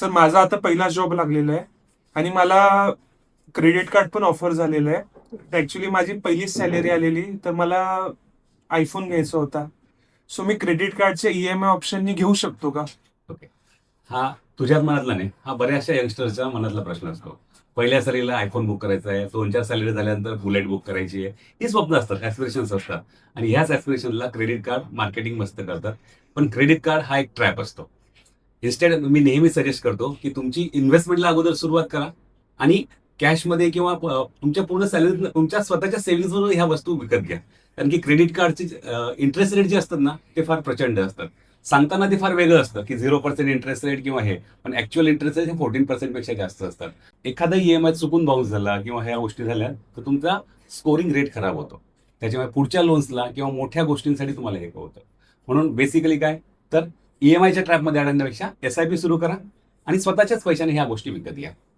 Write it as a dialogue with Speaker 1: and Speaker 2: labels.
Speaker 1: Sir माझा आता पहिला जॉब लागलेला आहे आणि मला क्रेडिट कार्ड पण ऑफर झालेलं आहे. ऍक्च्युली माझी पहिलीच सॅलरी आलेली, तर मला आयफोन घ्यायचा होता. सो मी क्रेडिट कार्डचे ईएमआय ऑप्शननी घेऊ शकतो का?
Speaker 2: ओके. हा तुझ्याच मनातला नाही, हा बऱ्याचशा यंगस्टरच्या मनातला प्रश्न असतो. पहिल्या सॅलरीला आयफोन बुक करायचा आहे, 2-4 सॅलरी झाल्यानंतर बुलेट बुक करायची आहे. ही स्वप्न असतात, ऍस्पिरेशन्स असतात. आणि ह्याच ऍस्पिरेशनला क्रेडिट कार्ड मार्केटिंग मस्त करतात. पण क्रेडिट कार्ड हा एक ट्रॅप असतो. इन्स्टेड मी नेहमी सजेस्ट करतो की तुमची इन्व्हेस्टमेंटला अगोदर सुरुवात करा आणि कॅशमध्ये किंवा तुमच्या पूर्ण सॅलरीतनं तुमच्या स्वतःच्या सेव्हिंग्जमधून ह्या वस्तू विकत घ्या. कारण की क्रेडिट कार्डचे इंटरेस्ट रेट जे असतात ना ते फार प्रचंड असतात. सांगताना ते फार वेगळं असतं की 0% इंटरेस्ट रेट किंवा हे, पण ऍक्च्युअल इंटरेस्ट रेट हे 14% पेक्षा जास्त असतात. एखादा ईएमआय चुकून बाउन्स झाला किंवा ह्या गोष्टी झाल्या तर तुमचा स्कोरिंग रेट खराब होतो. त्याच्यामुळे पुढच्या लोन्सला किंवा मोठ्या गोष्टींसाठी तुम्हाला हे होतं. म्हणून बेसिकली काय, तर ईएमआयच्या ट्रॅपमध्ये अडकण्यापेक्षा एसआयपी सुरू करा आणि स्वतःच्याच पैशाने ह्या गोष्टी विकत घ्या.